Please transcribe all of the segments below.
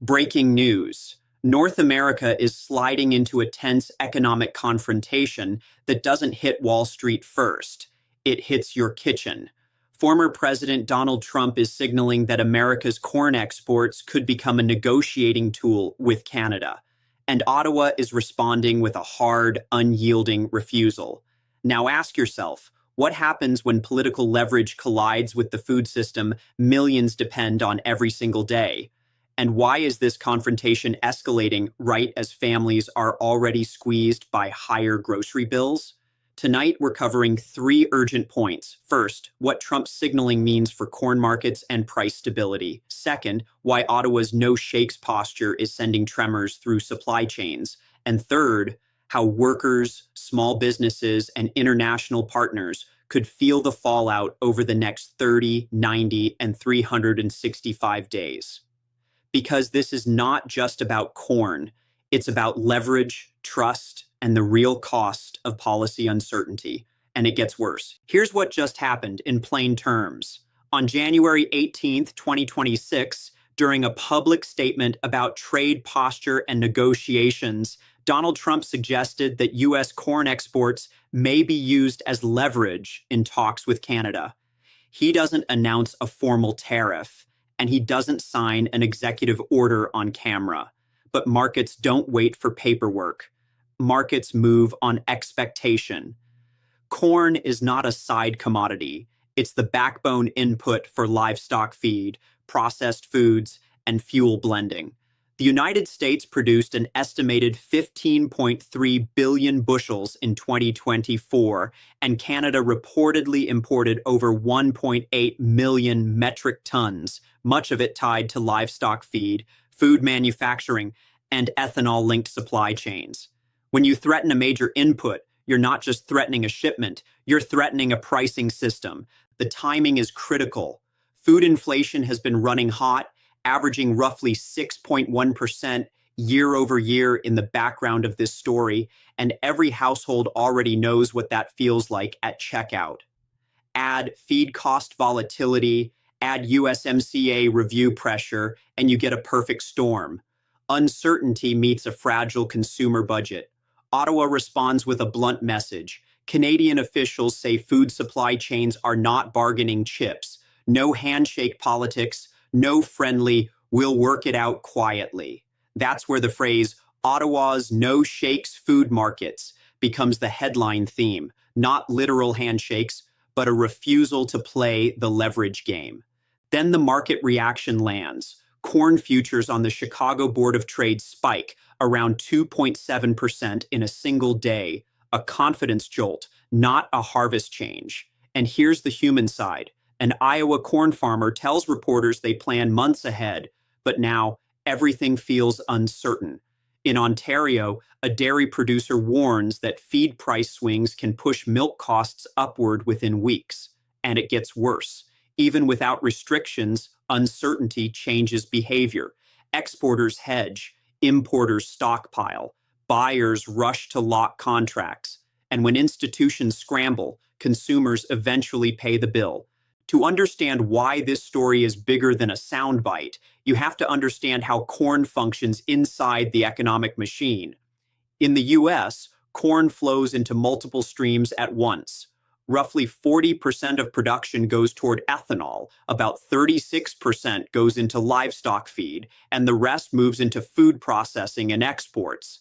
Breaking news. North America is sliding into a tense economic confrontation that doesn't hit Wall Street first. It hits your kitchen. Former President Donald Trump is signaling that America's corn exports could become a negotiating tool with Canada. And Ottawa is responding with a hard, unyielding refusal. Now ask yourself, what happens when political leverage collides with the food system millions depend on every single day? And why is this confrontation escalating right as families are already squeezed by higher grocery bills? Tonight, we're covering three urgent points. First, what Trump's signaling means for corn markets and price stability. Second, why Ottawa's no shakes posture is sending tremors through supply chains. And third, how workers, small businesses, and international partners could feel the fallout over the next 30, 90, and 365 days. Because this is not just about corn, it's about leverage, trust, and the real cost of policy uncertainty. And it gets worse. Here's what just happened in plain terms. On January 18th, 2026, during a public statement about trade posture and negotiations, Donald Trump suggested that U.S. corn exports may be used as leverage in talks with Canada. He doesn't announce a formal tariff, and he doesn't sign an executive order on camera. But markets don't wait for paperwork. Markets move on expectation. Corn is not a side commodity. It's the backbone input for livestock feed, processed foods, and fuel blending. The United States produced an estimated 15.3 billion bushels in 2024, and Canada reportedly imported over 1.8 million metric tons, much of it tied to livestock feed, food manufacturing, and ethanol-linked supply chains. When you threaten a major input, you're not just threatening a shipment, you're threatening a pricing system. The timing is critical. Food inflation has been running hot, averaging roughly 6.1% year over year in the background of this story, and every household already knows what that feels like at checkout. Add feed cost volatility, add USMCA review pressure, and you get a perfect storm. Uncertainty meets a fragile consumer budget. Ottawa responds with a blunt message. Canadian officials say food supply chains are not bargaining chips. No handshake politics, no friendly, we'll work it out quietly. That's where the phrase, Ottawa's no shakes food markets, becomes the headline theme. Not literal handshakes, but a refusal to play the leverage game. Then the market reaction lands. Corn futures on the Chicago Board of Trade spike around 2.7% in a single day, a confidence jolt, not a harvest change. And here's the human side. An Iowa corn farmer tells reporters they plan months ahead, but now everything feels uncertain. In Ontario, a dairy producer warns that feed price swings can push milk costs upward within weeks. And it gets worse. Even without restrictions, uncertainty changes behavior. Exporters hedge, importers stockpile, buyers rush to lock contracts. And when institutions scramble, consumers eventually pay the bill. To understand why this story is bigger than a soundbite, you have to understand how corn functions inside the economic machine. In the US, corn flows into multiple streams at once. Roughly 40% of production goes toward ethanol, about 36% goes into livestock feed, and the rest moves into food processing and exports.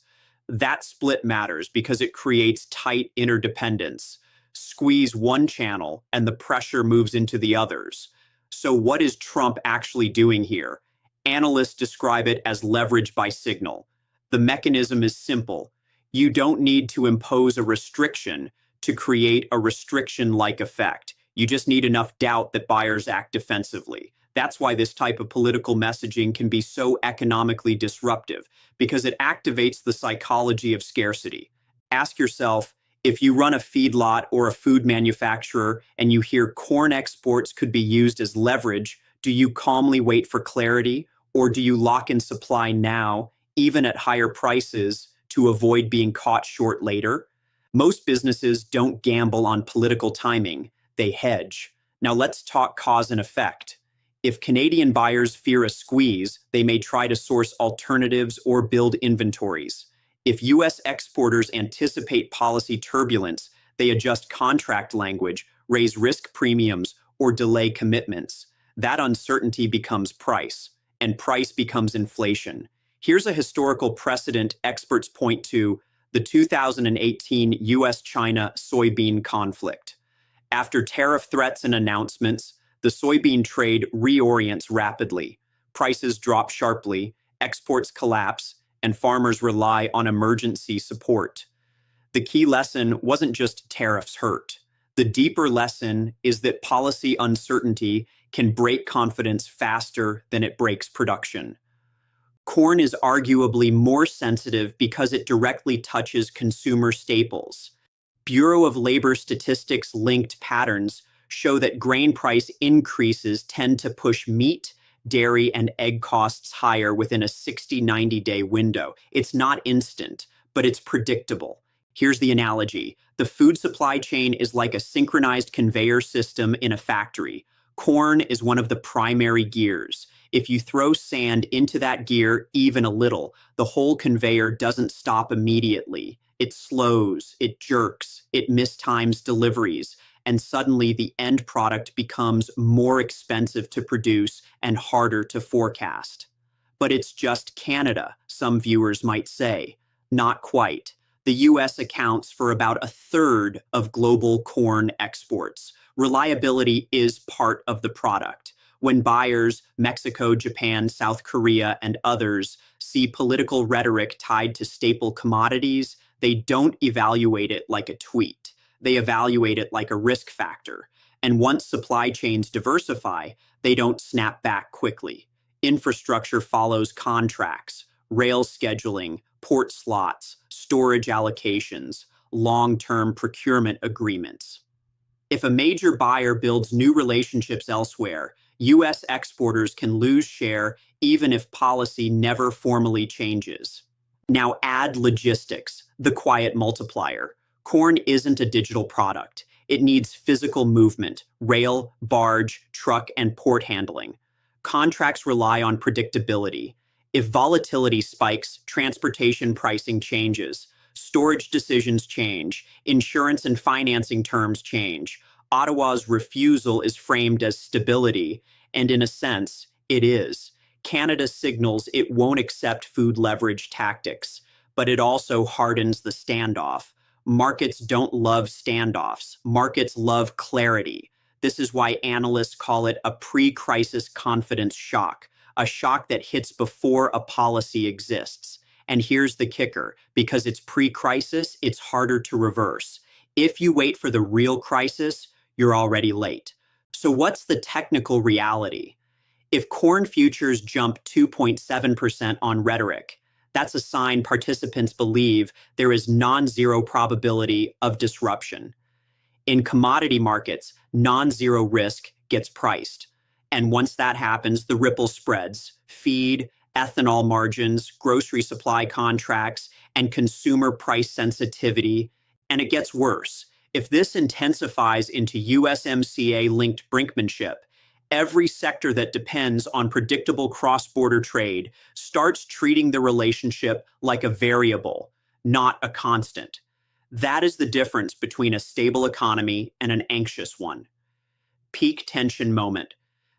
That split matters because it creates tight interdependence. Squeeze one channel and the pressure moves into the others. So what is Trump actually doing here? Analysts describe it as leverage by signal. The mechanism is simple. You don't need to impose a restriction to create a restriction-like effect. You just need enough doubt that buyers act defensively. That's why this type of political messaging can be so economically disruptive, because it activates the psychology of scarcity. Ask yourself, if you run a feedlot or a food manufacturer and you hear corn exports could be used as leverage, do you calmly wait for clarity, or do you lock in supply now, even at higher prices, to avoid being caught short later? Most businesses don't gamble on political timing, they hedge. Now let's talk cause and effect. If Canadian buyers fear a squeeze, they may try to source alternatives or build inventories. If U.S. exporters anticipate policy turbulence, they adjust contract language, raise risk premiums, or delay commitments. That uncertainty becomes price, and price becomes inflation. Here's a historical precedent experts point to: the 2018 US-China soybean conflict. After tariff threats and announcements, the soybean trade reorients rapidly. Prices drop sharply, exports collapse, and farmers rely on emergency support. The key lesson wasn't just tariffs hurt. The deeper lesson is that policy uncertainty can break confidence faster than it breaks production. Corn is arguably more sensitive because it directly touches consumer staples. Bureau of Labor Statistics linked patterns show that grain price increases tend to push meat, dairy, and egg costs higher within a 60-90-day window. It's not instant, but it's predictable. Here's the analogy. The food supply chain is like a synchronized conveyor system in a factory. Corn is one of the primary gears. If you throw sand into that gear even a little, the whole conveyor doesn't stop immediately. It slows, it jerks, it mistimes deliveries, and suddenly the end product becomes more expensive to produce and harder to forecast. But it's just Canada, some viewers might say. Not quite. The US accounts for about a third of global corn exports. Reliability is part of the product. When buyers, Mexico, Japan, South Korea, and others, see political rhetoric tied to staple commodities, they don't evaluate it like a tweet. They evaluate it like a risk factor. And once supply chains diversify, they don't snap back quickly. Infrastructure follows contracts, rail scheduling, port slots, storage allocations, long-term procurement agreements. If a major buyer builds new relationships elsewhere, U.S. exporters can lose share even if policy never formally changes. Now add logistics, the quiet multiplier. Corn isn't a digital product. It needs physical movement: rail, barge, truck, and port handling. Contracts rely on predictability. If volatility spikes, transportation pricing changes, storage decisions change, insurance and financing terms change. Ottawa's refusal is framed as stability, and in a sense, it is. Canada signals it won't accept food leverage tactics, but it also hardens the standoff. Markets don't love standoffs. Markets love clarity. This is why analysts call it a pre-crisis confidence shock, a shock that hits before a policy exists. And here's the kicker: because it's pre-crisis, it's harder to reverse. If you wait for the real crisis, you're already late. So what's the technical reality? If corn futures jump 2.7% on rhetoric, that's a sign participants believe there is non-zero probability of disruption. In commodity markets, non-zero risk gets priced. And once that happens, the ripple spreads: feed, ethanol margins, grocery supply contracts, and consumer price sensitivity. And it gets worse. If this intensifies into USMCA-linked brinkmanship, every sector that depends on predictable cross-border trade starts treating the relationship like a variable, not a constant. That is the difference between a stable economy and an anxious one. Peak tension moment.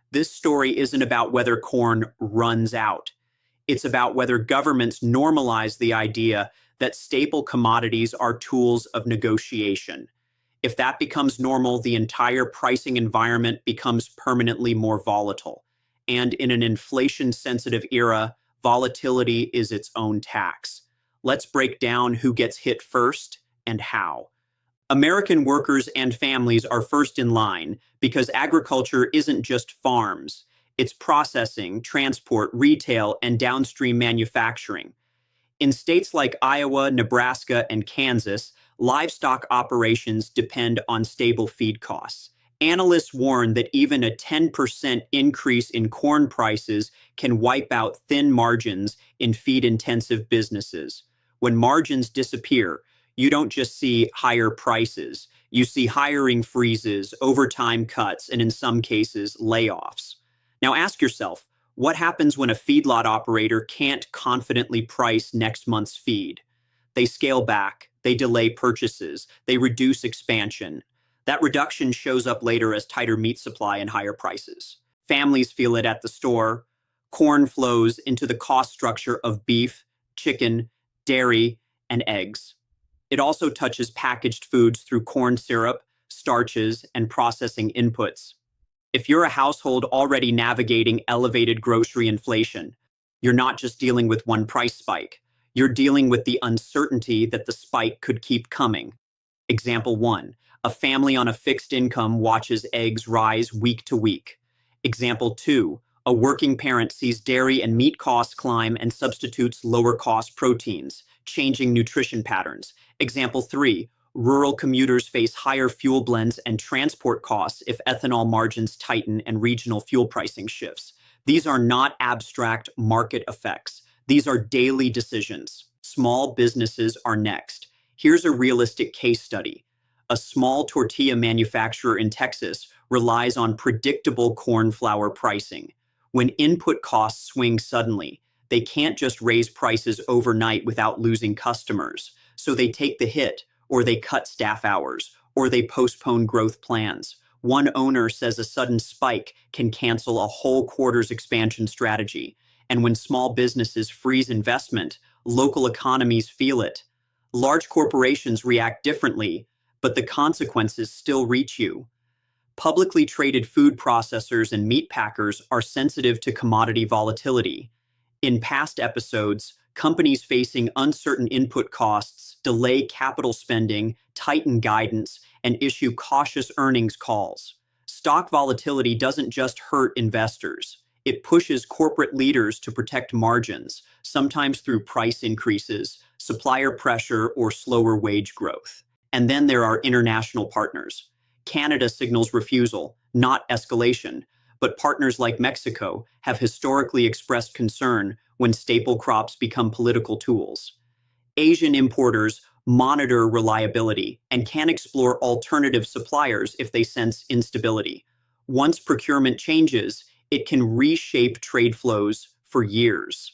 This story isn't about whether corn runs out. It's about whether governments normalize the idea that staple commodities are tools of negotiation. If that becomes normal, the entire pricing environment becomes permanently more volatile. And in an inflation-sensitive era, volatility is its own tax. Let's break down who gets hit first and how. American workers and families are first in line because agriculture isn't just farms. It's processing, transport, retail, and downstream manufacturing. In states like Iowa, Nebraska, and Kansas, livestock operations depend on stable feed costs. Analysts warn that even a 10% increase in corn prices can wipe out thin margins in feed-intensive businesses. When margins disappear, you don't just see higher prices. You see hiring freezes, overtime cuts, and in some cases, layoffs. Now ask yourself, what happens when a feedlot operator can't confidently price next month's feed? They scale back, they delay purchases, they reduce expansion. That reduction shows up later as tighter meat supply and higher prices. Families feel it at the store. Corn flows into the cost structure of beef, chicken, dairy, and eggs. It also touches packaged foods through corn syrup, starches, and processing inputs. If you're a household already navigating elevated grocery inflation, you're not just dealing with one price spike. You're dealing with the uncertainty that the spike could keep coming. Example 1. A family on a fixed income watches eggs rise week to week. Example 2. A working parent sees dairy and meat costs climb and substitutes lower-cost proteins, changing nutrition patterns. Example 3. Rural commuters face higher fuel blends and transport costs if ethanol margins tighten and regional fuel pricing shifts. These are not abstract market effects. These are daily decisions. Small businesses are next. Here's a realistic case study. A small tortilla manufacturer in Texas relies on predictable corn flour pricing. When input costs swing suddenly, they can't just raise prices overnight without losing customers. So they take the hit, or they cut staff hours, or they postpone growth plans. One owner says a sudden spike can cancel a whole quarter's expansion strategy. And when small businesses freeze investment, local economies feel it. Large corporations react differently, but the consequences still reach you. Publicly traded food processors and meat packers are sensitive to commodity volatility. In past episodes, companies facing uncertain input costs delay capital spending, tighten guidance, and issue cautious earnings calls. Stock volatility doesn't just hurt investors. It pushes corporate leaders to protect margins, sometimes through price increases, supplier pressure, or slower wage growth. And then there are international partners. Canada signals refusal, not escalation, but partners like Mexico have historically expressed concern when staple crops become political tools. Asian importers monitor reliability and can explore alternative suppliers if they sense instability. Once procurement changes, it can reshape trade flows for years.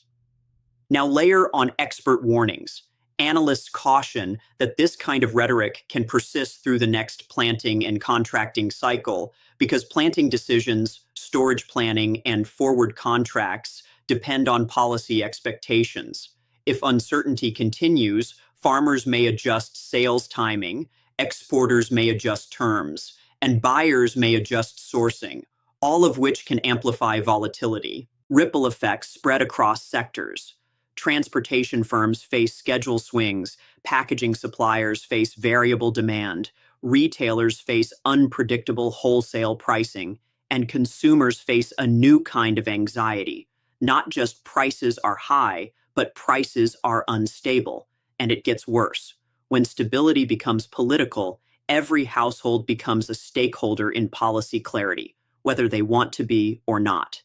Now layer on expert warnings. Analysts caution that this kind of rhetoric can persist through the next planting and contracting cycle because planting decisions, storage planning, and forward contracts depend on policy expectations. If uncertainty continues, farmers may adjust sales timing, exporters may adjust terms, and buyers may adjust sourcing, all of which can amplify volatility. Ripple effects spread across sectors. Transportation firms face schedule swings, packaging suppliers face variable demand, retailers face unpredictable wholesale pricing, and consumers face a new kind of anxiety. Not just prices are high, but prices are unstable, and it gets worse. When stability becomes political, every household becomes a stakeholder in policy clarity, whether they want to be or not.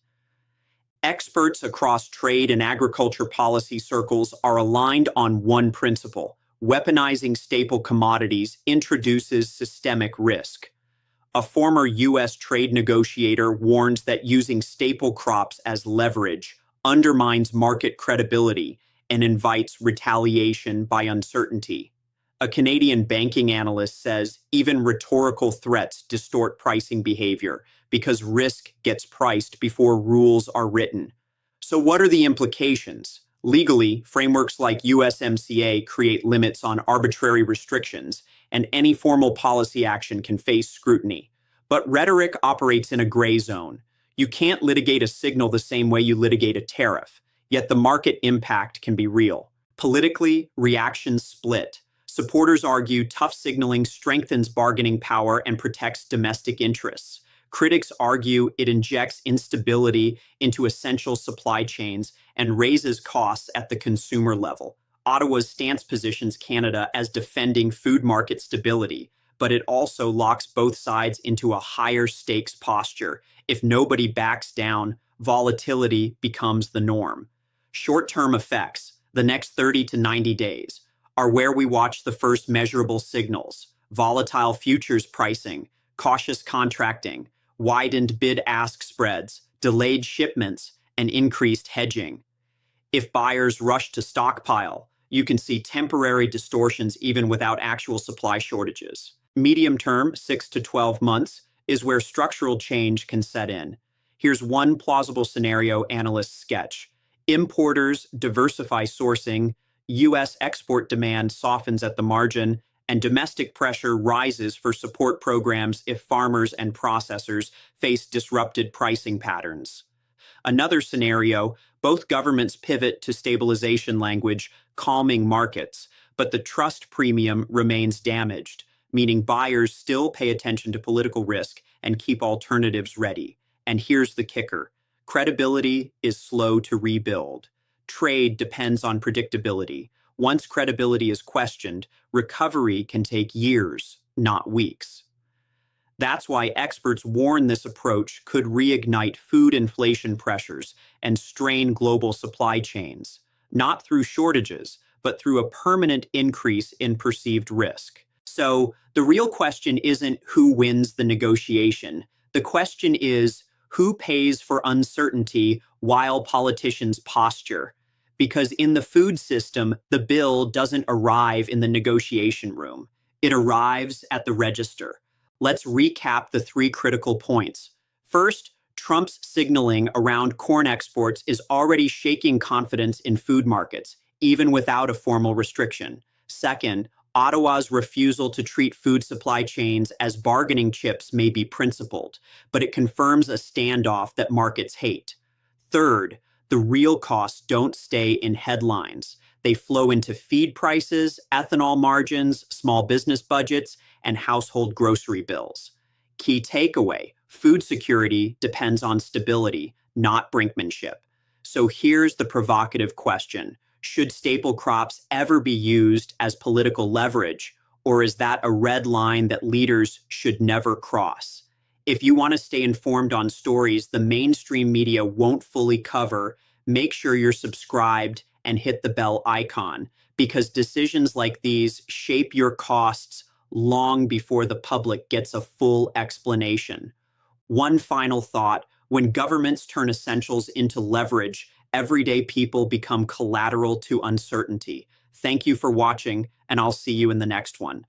Experts across trade and agriculture policy circles are aligned on one principle: weaponizing staple commodities introduces systemic risk. A former U.S. trade negotiator warns that using staple crops as leverage undermines market credibility and invites retaliation by uncertainty. A Canadian banking analyst says even rhetorical threats distort pricing behavior because risk gets priced before rules are written. So what are the implications? Legally, frameworks like USMCA create limits on arbitrary restrictions, and any formal policy action can face scrutiny. But rhetoric operates in a gray zone. You can't litigate a signal the same way you litigate a tariff, yet the market impact can be real. Politically, reactions split. Supporters argue tough signaling strengthens bargaining power and protects domestic interests. Critics argue it injects instability into essential supply chains and raises costs at the consumer level. Ottawa's stance positions Canada as defending food market stability, but it also locks both sides into a higher stakes posture. If nobody backs down, volatility becomes the norm. Short-term effects, the next 30 to 90 days, are where we watch the first measurable signals: volatile futures pricing, cautious contracting, widened bid-ask spreads, delayed shipments, and increased hedging. If buyers rush to stockpile, you can see temporary distortions even without actual supply shortages. Medium term, 6 to 12 months, is where structural change can set in. Here's one plausible scenario analysts sketch. Importers diversify sourcing, U.S. export demand softens at the margin, and domestic pressure rises for support programs if farmers and processors face disrupted pricing patterns. Another scenario, both governments pivot to stabilization language, calming markets, but the trust premium remains damaged, meaning buyers still pay attention to political risk and keep alternatives ready. And here's the kicker. Credibility is slow to rebuild. Trade depends on predictability. Once credibility is questioned, recovery can take years, not weeks. That's why experts warn this approach could reignite food inflation pressures and strain global supply chains, not through shortages, but through a permanent increase in perceived risk. So the real question isn't who wins the negotiation. The question is who pays for uncertainty while politicians posture. Because in the food system, the bill doesn't arrive in the negotiation room. It arrives at the register. Let's recap the three critical points. First, Trump's signaling around corn exports is already shaking confidence in food markets, even without a formal restriction. Second, Ottawa's refusal to treat food supply chains as bargaining chips may be principled, but it confirms a standoff that markets hate. Third, the real costs don't stay in headlines. They flow into feed prices, ethanol margins, small business budgets, and household grocery bills. Key takeaway, food security depends on stability, not brinkmanship. So here's the provocative question. Should staple crops ever be used as political leverage, or is that a red line that leaders should never cross? If you want to stay informed on stories the mainstream media won't fully cover, make sure you're subscribed and hit the bell icon, because decisions like these shape your costs long before the public gets a full explanation. One final thought, when governments turn essentials into leverage, everyday people become collateral to uncertainty. Thank you for watching, and I'll see you in the next one.